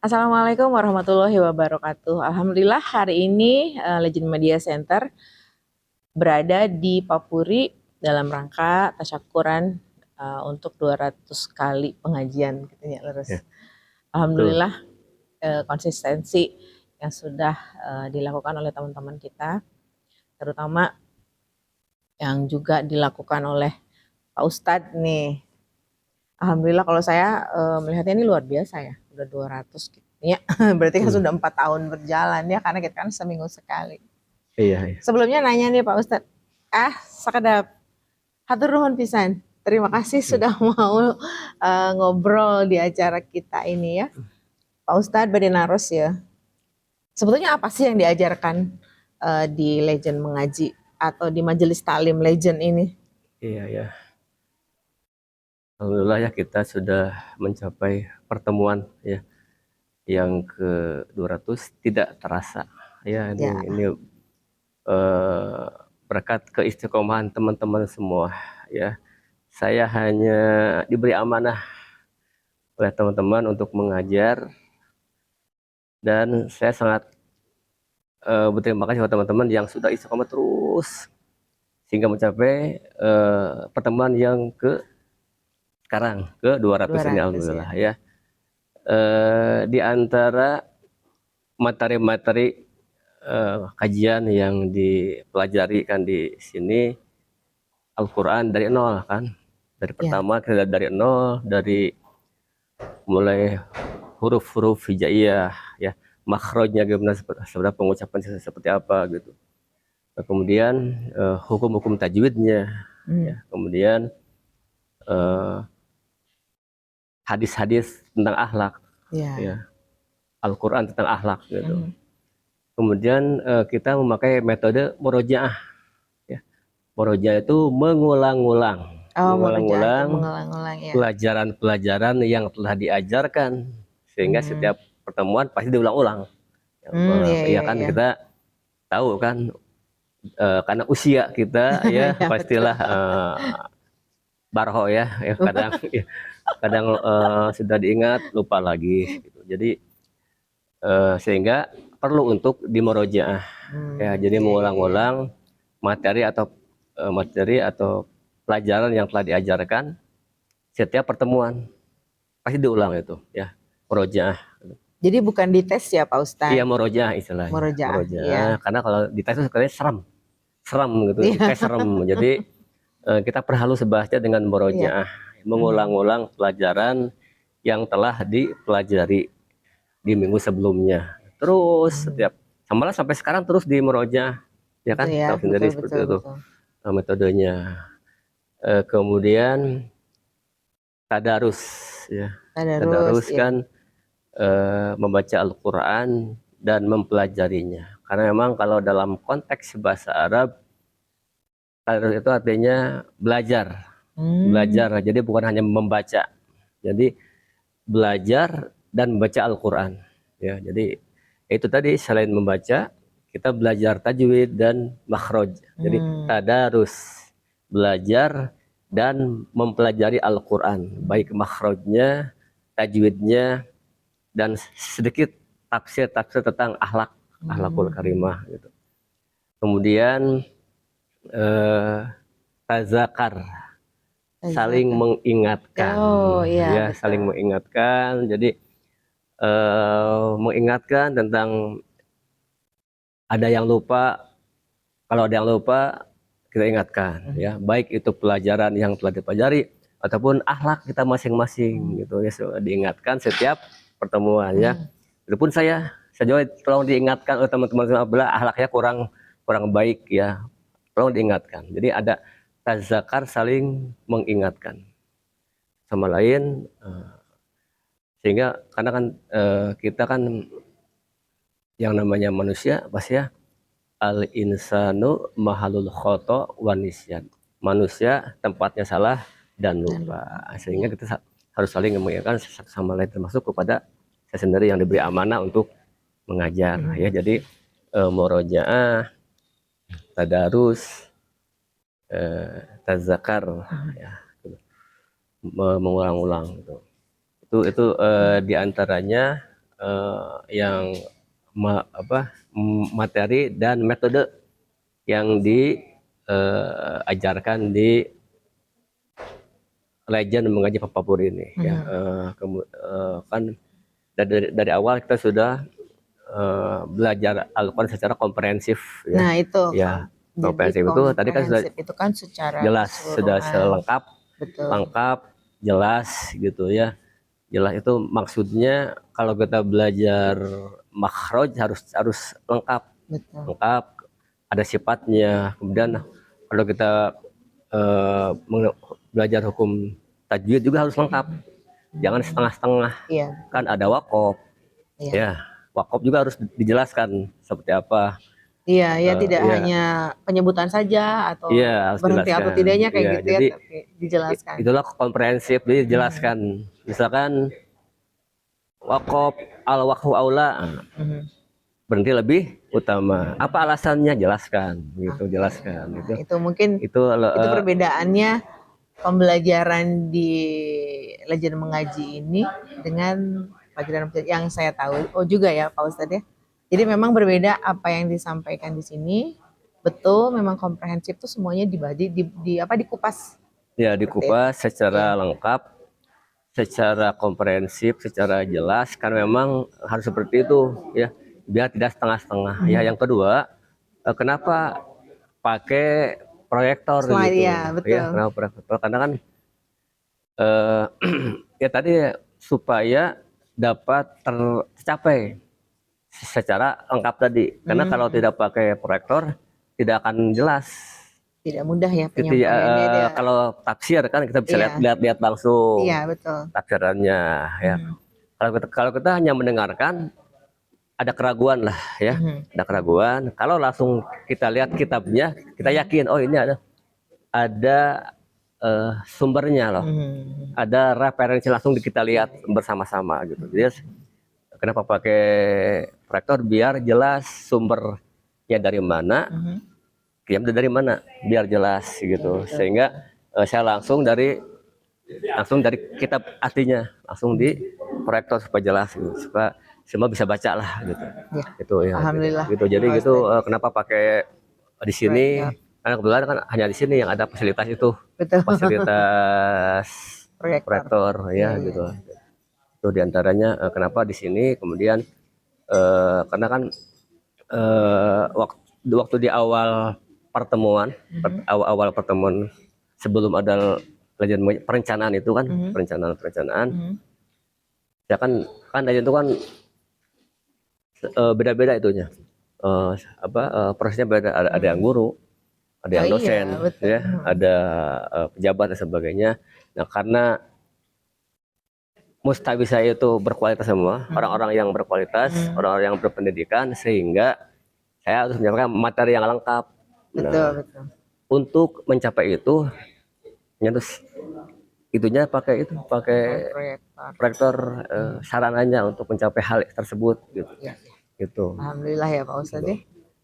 Assalamualaikum warahmatullahi wabarakatuh. Alhamdulillah hari ini Legend Media Center berada di Papuri dalam rangka tasyakuran untuk 200 kali pengajian gitu ya, Leres. Ya, betul. Alhamdulillah konsistensi yang sudah dilakukan oleh teman-teman kita, terutama yang juga dilakukan oleh Pak Ustadz nih. Alhamdulillah kalau saya melihatnya ini luar biasa ya, udah 200 gitu ya. Berarti kan Hmm. sudah 4 tahun berjalan ya, karena kita kan seminggu sekali. Iya, iya. Sebelumnya nanya nih Pak Ustadz, sekedap hatur nuhun pisan. Terima kasih Hmm. sudah mau ngobrol di acara kita ini ya. Pak Ustadz Badinaros ya. Sebetulnya apa sih yang diajarkan di Legend Mengaji atau di Majelis Talim Legend ini? Iya, ya. Alhamdulillah ya kita sudah mencapai pertemuan ya yang ke-200 tidak terasa. Ya, Ya, ini eh, berkat keistiqomahan teman-teman semua ya. Saya hanya diberi amanah oleh teman-teman untuk mengajar dan saya sangat berterima kasih kepada teman-teman yang sudah istiqomah terus sehingga mencapai pertemuan yang sekarang ke 200 ini 200 ya. alhamdulillah ya. Di antara materi-materi kajian yang dipelajari kan di sini Al-Quran dari nol kan, dari Ya. pertama kita dari nol, dari mulai huruf-huruf hijaiyah ya, makhrajnya gimana, sebenarnya pengucapan seperti apa gitu. Nah, kemudian hukum-hukum tajwidnya ya, kemudian hadis-hadis tentang akhlak ya, Al-Quran tentang akhlak gitu. Kemudian kita memakai metode murojaah ya. Murojaah itu mengulang-ulang Mengulang-ulang ya. pelajaran-pelajaran yang telah diajarkan sehingga setiap pertemuan pasti diulang-ulang. Ya kan Iya. kita tahu kan karena usia kita ya Ya, pastilah barho ya, kadang kadang sudah diingat lupa lagi gitu. Jadi sehingga perlu untuk dimurojaah ya, jadi mengulang-ulang materi atau pelajaran yang telah diajarkan setiap pertemuan pasti diulang itu ya, murojaah. Jadi bukan dites ya Pak Ustadz? Iya, murojaah istilahnya. Murojaah, Murojaah iya. karena kalau dites itu katanya serem gitu, Iya. tes serem. Jadi kita perlu sebahasnya dengan Iya. murojaah, mengulang-ulang pelajaran yang telah dipelajari di minggu sebelumnya. Terus setiap malah sampai sekarang terus di murojaah ya kan, Itu ya, tahu sendiri seperti itu metodenya. Kemudian tadarus ya, tadarus Iya. kan membaca Al-Quran dan mempelajarinya, karena memang kalau dalam konteks bahasa Arab tadarus itu artinya belajar. Belajar, jadi bukan hanya membaca, jadi belajar dan membaca Al-Quran ya. Jadi itu tadi, selain membaca kita belajar tajwid dan makhraj. Jadi tadarus, belajar dan mempelajari Al-Quran, baik makhrajnya, tajwidnya, dan sedikit tafsir tentang akhlakul karimah gitu. Kemudian tazakar, saling mengingatkan. Iya, Ya, betul. saling mengingatkan. Jadi mengingatkan tentang ada yang lupa, kalau ada yang lupa kita ingatkan ya, baik itu pelajaran yang telah dipelajari ataupun akhlak kita masing-masing gitu ya, diingatkan setiap pertemuan ya. Itu pun saya juga tolong diingatkan oleh teman-teman sebelah, akhlaknya kurang baik ya, tolong diingatkan. Jadi ada tazakar, saling mengingatkan sama lain, sehingga karena kan kita kan yang namanya manusia pasti ya, al insanu mahalul khoto wanisyan, manusia tempatnya salah dan lupa, sehingga kita harus saling mengingatkan sama lain, termasuk kepada saya sendiri yang diberi amanah untuk mengajar ya. Jadi murojaah, tadarus, tazakar ya, mengulang-ulang itu diantaranya yang materi dan metode yang diajarkan di Legend Mengaji Papapur ini. Ya, kan dari awal kita sudah belajar Al-Quran secara komprehensif. Ya. Nah itu Ya, jadi komprehensif itu tadi kan sudah komprehensif itu kan secara jelas, sudah keseluruhan. selengkap, lengkap, jelas gitu ya. Jelas itu maksudnya kalau kita belajar makhraj harus lengkap, Betul. lengkap, ada sifatnya. Kemudian kalau kita belajar hukum tajwid juga harus lengkap, jangan setengah-setengah. Iya. Kan ada waqaf, Iya. ya waqaf juga harus dijelaskan seperti apa. Iya, ya tidak Iya. hanya penyebutan saja atau Iya, harus berhenti atau dijelaskan. tidaknya kayak Iya, gitu ya, jadi tapi dijelaskan. itulah komprehensif, dijelaskan. Misalkan waqaf al-waqfu aula, berhenti lebih utama. Apa alasannya? Jelaskan, gitu, jelaskan. Gitu. Itu mungkin itu perbedaannya pembelajaran di Legend Mengaji ini dengan pelajaran yang saya tahu. Oh juga ya Pak Ustadz ya. Jadi memang berbeda apa yang disampaikan di sini. Betul, memang komprehensif tuh semuanya dibagi dikupas. Ya, dikupas secara lengkap, secara komprehensif, secara jelas. Kan memang harus seperti itu ya, biar tidak setengah-setengah. Ya, yang kedua, kenapa pakai proyektor Slide, gitu? ya, betul. Ya, kenapa proyektor? Karena kan ya tadi supaya dapat tercapai secara lengkap tadi. Karena kalau tidak pakai proyektor tidak akan jelas. Tidak mudah ya penyampaiannya. Kalau tafsir kan kita bisa lihat langsung. Iya, betul. Tafsirannya ya. Kalau kita hanya mendengarkan, ada keraguan lah ya. Ada keraguan. Kalau langsung kita lihat kitabnya, kita yakin oh ini ada sumbernya loh. Ada referensi langsung kita lihat bersama-sama gitu. Jadi kenapa pakai proyektor? Biar jelas sumbernya dari mana, kiamnya dari mana, biar jelas gitu. Sehingga saya langsung dari kitab artinya langsung di proyektor supaya jelas gitu. Supaya semua bisa baca lah gitu. Ya. Itu ya. Alhamdulillah. Gitu. Jadi gitu kenapa pakai di sini? Karena kebetulan kan hanya di sini yang ada fasilitas itu. Betul. Fasilitas proyektor ya gitu. Itu diantaranya kenapa di sini. Kemudian karena kan waktu di awal pertemuan, awal pertemuan sebelum ada perencanaan itu kan, perencanaan. Ya kan Legend itu kan beda-beda itunya. Prosesnya beda, ada yang guru, ada yang dosen, ya, ada pejabat dan sebagainya. Nah, karena mustabisa itu berkualitas semua, orang-orang yang berkualitas, orang-orang yang berpendidikan, sehingga saya harus menyampaikan materi yang lengkap. Betul. Untuk mencapai itu, terus itunya pakai proyektor, sarananya untuk mencapai hal tersebut gitu. Ya. Gitu. Alhamdulillah ya Pak Ustadz ya.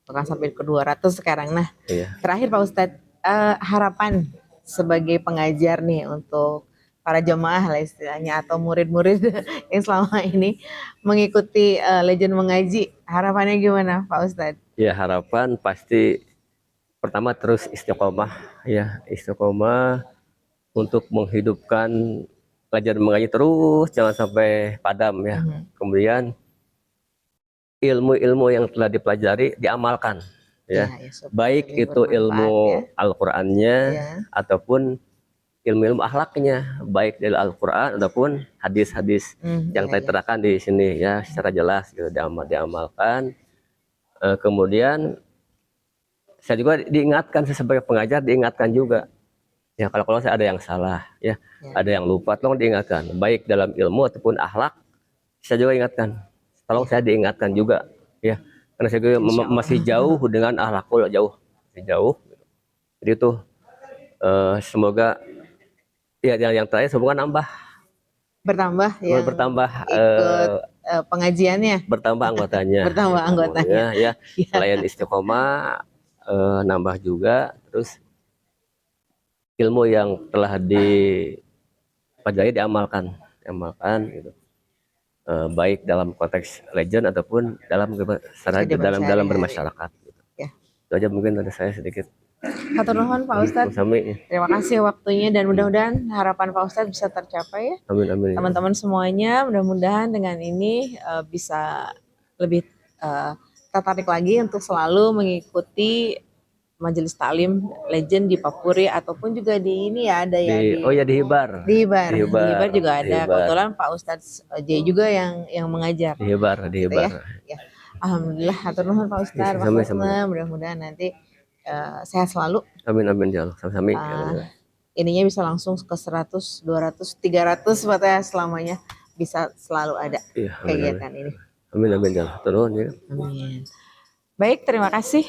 Bahkan sampai ke 200 sekarang. Nah, terakhir Pak Ustadz, harapan sebagai pengajar nih untuk para jemaah lah istilahnya atau murid-murid yang selama ini mengikuti Legend Mengaji, harapannya gimana Pak Ustadz? Ya, harapan pasti pertama terus istiqomah ya, istiqomah untuk menghidupkan Legend Mengaji terus, jangan sampai padam ya. Kemudian ilmu-ilmu yang telah dipelajari diamalkan ya, baik itu ilmu Al-Qur'annya ataupun ilmu-ilmu akhlaknya, baik dari Al-Qur'an ataupun hadis-hadis yang tertera di sini ya, secara jelas gitu diamalkan. Kemudian saya juga diingatkan, saya sebagai pengajar diingatkan juga ya, kalau saya ada yang salah ya, ada yang lupa, tolong diingatkan, baik dalam ilmu ataupun akhlak. Saya juga ingatkan, tolong saya diingatkan juga ya, karena saya juga masih jauh dengan akhlakul, masih jauh. Jadi itu semoga ya, yang terakhir semoga bertambah ikut pengajiannya, bertambah anggotanya ya. Selain istiqomah, nambah juga, terus ilmu yang telah dipelajari diamalkan gitu. baik dalam konteks legend ataupun dalam Kehidupan dalam sehari-hari. bermasyarakat gitu. Ya. Itu aja mungkin dari saya sedikit. Hatur nuhun Pak Ustadz. Sami. Terima kasih waktunya dan mudah-mudahan harapan Pak Ustadz bisa tercapai ya. Amin amin. Ya. Teman-teman semuanya mudah-mudahan dengan ini bisa lebih tertarik lagi untuk selalu mengikuti majelis taklim legend di Papuri ataupun juga di ini ya ada ya Oh ya di Hibar. di Hibar juga ada. Di Hibar. Kebetulan Pak Ustadz J juga yang mengajar. Di Hibar, di Gitu Hibar. ya. Alhamdulillah hatur nuhun Pak Ustadz. Sama-sama. Mudah-mudahan nanti sehat selalu. Amin amin ya Allah. Sama-sama. Ininya bisa langsung ke 100, 200, 300 Pak ya selamanya bisa selalu ada kegiatan ini. Amin amin ya Allah. Turun ya. Amin. Baik, terima kasih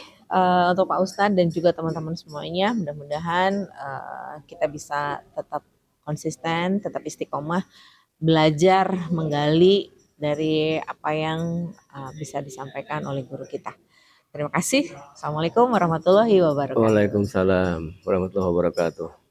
untuk Pak Ustadz dan juga teman-teman semuanya. Mudah-mudahan kita bisa tetap konsisten, tetap istiqomah, belajar, menggali dari apa yang bisa disampaikan oleh guru kita. Terima kasih. Assalamualaikum warahmatullahi wabarakatuh. Waalaikumsalam warahmatullahi wabarakatuh.